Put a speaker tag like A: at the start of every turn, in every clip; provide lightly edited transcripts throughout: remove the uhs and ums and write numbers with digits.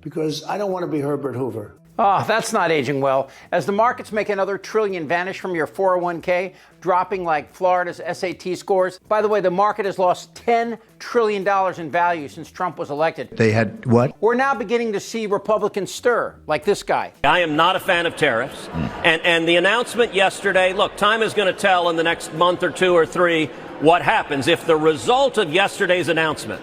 A: because I don't want to be Herbert Hoover.
B: Oh, that's not aging well. As the markets make another trillion vanish from your 401k, dropping like Florida's SAT scores. By the way, the market has lost $10 trillion in value since Trump was elected.
A: They had what?
B: We're now beginning to see Republicans stir, like this guy.
C: I am not a fan of tariffs. And the announcement yesterday, look, time is going to tell in the next month or two or three what happens. If the result of yesterday's announcement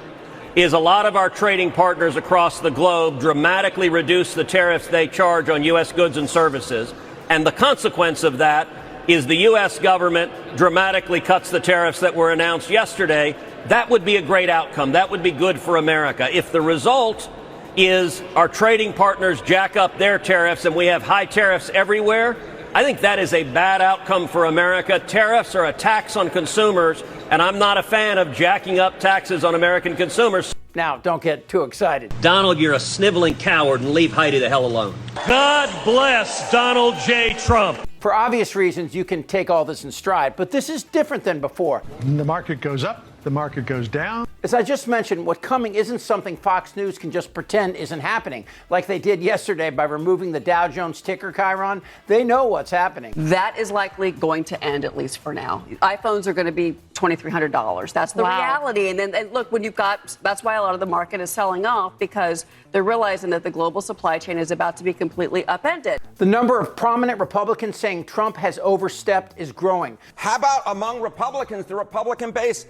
C: is a lot of our trading partners across the globe dramatically reduce the tariffs they charge on U.S. goods and services, and the consequence of that is the U.S. government dramatically cuts the tariffs that were announced yesterday, that would be a great outcome. That would be good for America. If the result is our trading partners jack up their tariffs and we have high tariffs everywhere, I think that is a bad outcome for America. Tariffs are a tax on consumers, and I'm not a fan of jacking up taxes on American consumers.
B: Now, don't get too excited.
C: Donald, you're a sniveling coward, and leave Heidi the hell alone.
D: God bless Donald J. Trump.
B: For obvious reasons, you can take all this in stride, but this is different than before.
E: The market goes up, the market goes down.
B: As I just mentioned, what's coming isn't something Fox News can just pretend isn't happening, like they did yesterday by removing the Dow Jones ticker, Chiron. They know what's happening.
F: That is likely going to end, at least for now. iPhones are going to be $2,300. That's the reality. And then look, when you've got, that's why a lot of the market is selling off, because they're realizing that the global supply chain is about to be completely upended.
B: The number of prominent Republicans saying Trump has overstepped is growing.
G: How about among Republicans, the Republican base?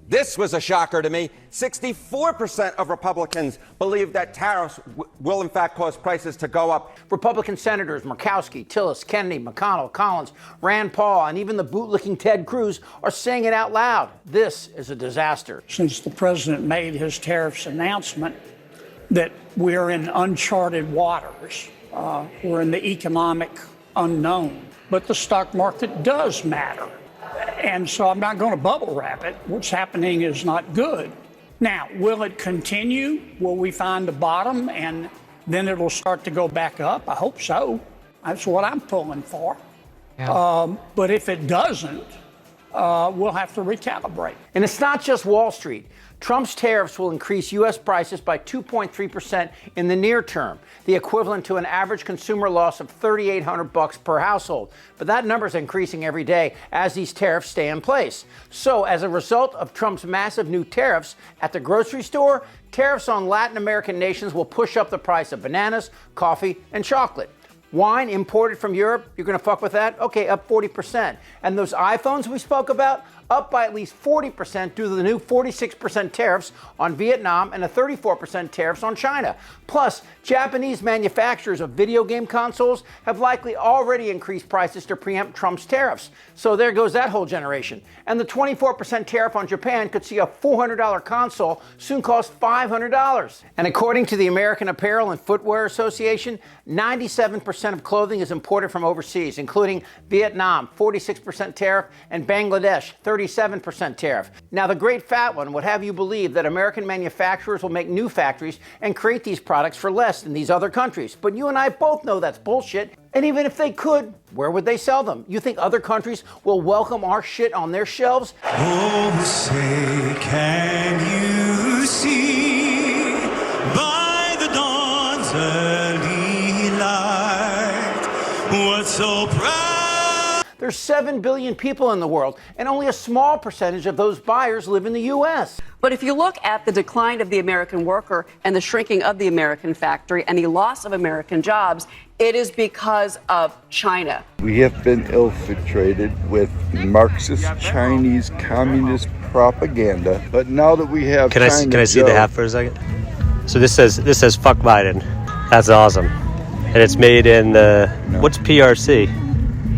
G: This was a shocker to me. 64% of Republicans believe that tariffs will, in fact, cause prices to go up.
B: Republican Senators Murkowski, Tillis, Kennedy, McConnell, Collins, Rand Paul, and even the bootlicking Ted Cruz are saying it out loud. This is a disaster.
H: Since the president made his tariffs announcement that we're in uncharted waters, we're in the economic unknown, but the stock market does matter. And so I'm not going to bubble wrap it. What's happening is not good. Now, will it continue? Will we find a bottom and then it'll start to go back up? I hope so. That's what I'm pulling for. Yeah. But if it doesn't, we'll have to recalibrate.
B: And it's not just Wall Street. Trump's tariffs will increase U.S. prices by 2.3% in the near term, the equivalent to an average consumer loss of $3,800 per household. But that number is increasing every day as these tariffs stay in place. So as a result of Trump's massive new tariffs at the grocery store, tariffs on Latin American nations will push up the price of bananas, coffee, and chocolate. Wine imported from Europe, you're going to fuck with that? Okay, up 40%. And those iPhones we spoke about, up by at least 40% due to the new 46% tariffs on Vietnam and a 34% tariffs on China. Plus, Japanese manufacturers of video game consoles have likely already increased prices to preempt Trump's tariffs. So there goes that whole generation. And the 24% tariff on Japan could see a $400 console soon cost $500. And according to the American Apparel and Footwear Association, 97% of clothing is imported from overseas, including Vietnam, 46% tariff, and Bangladesh, 37% tariff. Now, the great fat one would have you believe that American manufacturers will make new factories and create these products for less than these other countries. But you and I both know that's bullshit. And even if they could, where would they sell them? You think other countries will welcome our shit on their shelves?
I: Oh, say, can you see by the dawn's early light what so proud?
B: There's 7 billion people in the world, and only a small percentage of those buyers live in the U.S.
F: But if you look at the decline of the American worker and the shrinking of the American factory and the loss of American jobs, it is because of China.
J: We have been infiltrated with Marxist Chinese communist propaganda, but now that we have
K: Can I see the hat for a second? So this says fuck Biden. That's awesome. And it's made in what's PRC?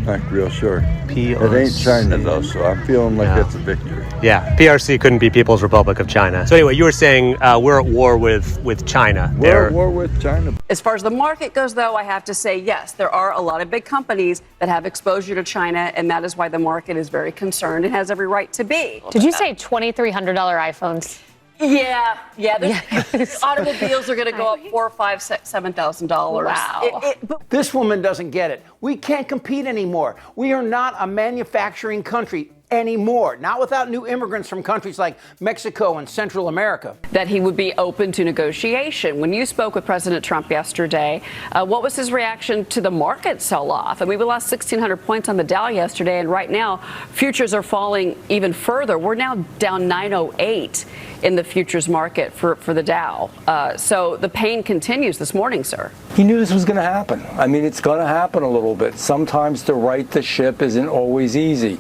J: Not real sure.
K: PRC.
J: It ain't China though, so I'm feeling like it's a victory.
K: Yeah, PRC couldn't be People's Republic of China. So anyway, you were saying we're at war with China.
J: We're at war with China.
F: As far as the market goes, though, I have to say, yes, there are a lot of big companies that have exposure to China, and that is why the market is very concerned and has every right to be.
L: Did you say $2,300 iPhones?
F: Yeah. Automobiles are going to go up $4,000, $5,000, $7,000.
L: Wow.
B: This woman doesn't get it. We can't compete anymore. We are not a manufacturing country. anymore, not without new immigrants from countries like Mexico and Central America.
F: That he would be open to negotiation. When you spoke with President Trump yesterday, what was his reaction to the market sell-off? I mean, we lost 1,600 points on the Dow yesterday, and right now, futures are falling even further. We're now down 908 in the futures market for the Dow. So the pain continues this morning, sir.
M: He knew this was going to happen. I mean, it's going to happen a little bit. Sometimes to right the ship isn't always easy.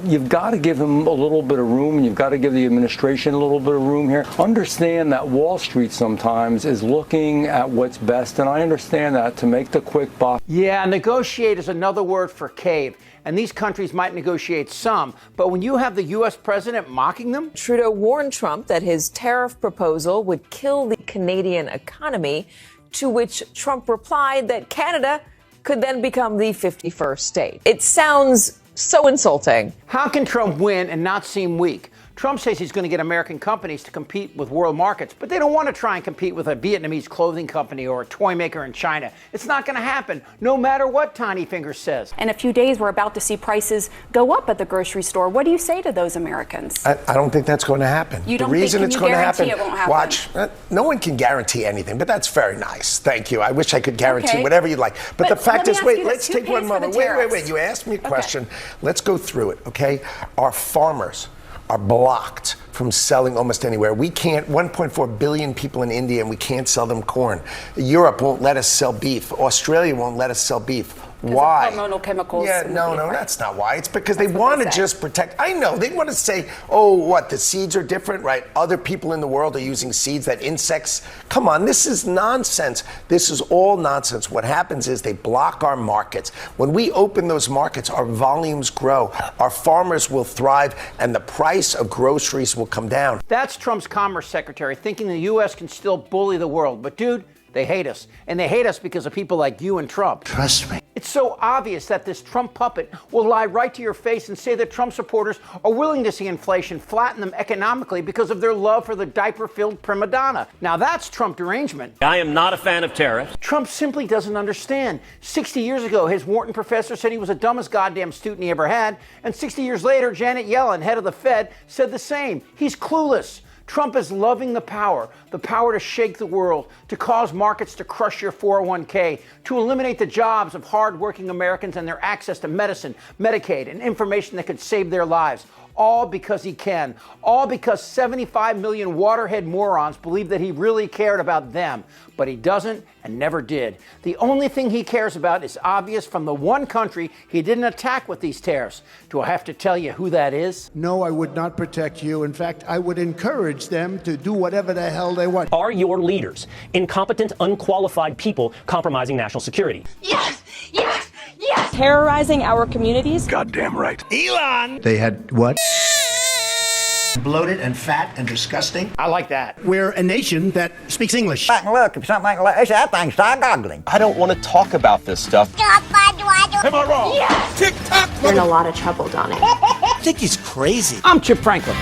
M: You've got to give him a little bit of room, and you've got to give the administration a little bit of room here. Understand that Wall Street sometimes is looking at what's best, and I understand that, to make the quick buck.
B: Yeah, negotiate is another word for cave. And these countries might negotiate some, but when you have the U.S. president mocking them?
N: Trudeau warned Trump that his tariff proposal would kill the Canadian economy, to which Trump replied that Canada could then become the 51st state. It sounds so insulting.
B: How can Trump win and not seem weak? Trump says he's going to get American companies to compete with world markets, but they don't want to try and compete with a Vietnamese clothing company or a toy maker in China. It's not going to happen, no matter what Tiny Fingers says.
O: In a few days, we're about to see prices go up at the grocery store. What do you say to those Americans?
A: I don't think that's going to happen.
O: You don't
A: the reason
O: think,
A: it's
O: can you
A: going to
O: guarantee
A: happen,
O: it won't happen?
A: watch, no one can guarantee anything, but that's very nice. Thank you. I wish I could guarantee
O: Okay.
A: whatever you'd like. But the fact is, wait, let's take one moment. Wait. You asked me a question. Let's go through it, okay? Our farmers are blocked from selling almost anywhere. We can't, 1.4 billion people in India, and we can't sell them corn. Europe won't let us sell beef. Australia won't let us sell beef. Why?
O: Hormonal chemicals.
A: Yeah, no, that's not why. It's because they want to just protect. I know, they want to say, oh, what, the seeds are different, right? Other people in the world are using seeds that insects. Come on, this is nonsense. This is all nonsense. What happens is they block our markets. When we open those markets, our volumes grow, our farmers will thrive, and the price of groceries will come down.
B: That's Trump's Commerce Secretary thinking the U.S. can still bully the world. But dude, they hate us. And they hate us because of people like you and Trump.
A: Trust me.
B: It's so obvious that this Trump puppet will lie right to your face and say that Trump supporters are willing to see inflation flatten them economically because of their love for the diaper-filled prima donna. Now that's Trump derangement.
C: I am not a fan of tariffs.
B: Trump simply doesn't understand. 60 years ago, his Wharton professor said he was the dumbest goddamn student he ever had. And 60 years later, Janet Yellen, head of the Fed, said the same. He's clueless. Trump is loving the power to shake the world, to cause markets to crush your 401k, to eliminate the jobs of hardworking Americans and their access to medicine, Medicaid, and information that could save their lives. All because he can. All because 75 million waterhead morons believe that he really cared about them. But he doesn't and never did. The only thing he cares about is obvious from the one country he didn't attack with these tariffs. Do I have to tell you who that is?
P: No, I would not protect you. In fact, I would encourage them to do whatever the hell they want.
Q: Are your leaders incompetent, unqualified people compromising national security?
R: Yes! Yes! Yes! Terrorizing our communities?
A: Goddamn right.
P: Elon!
A: They had what? Bloated and fat and disgusting.
B: I like that.
P: We're a nation that speaks English.
S: Look, if something like this, that thing start goggling.
T: I don't want to talk about this stuff.
R: Am I wrong?
S: Yes!
O: You're in a lot of trouble, Donnie.
A: I think he's crazy.
B: I'm Chip Franklin.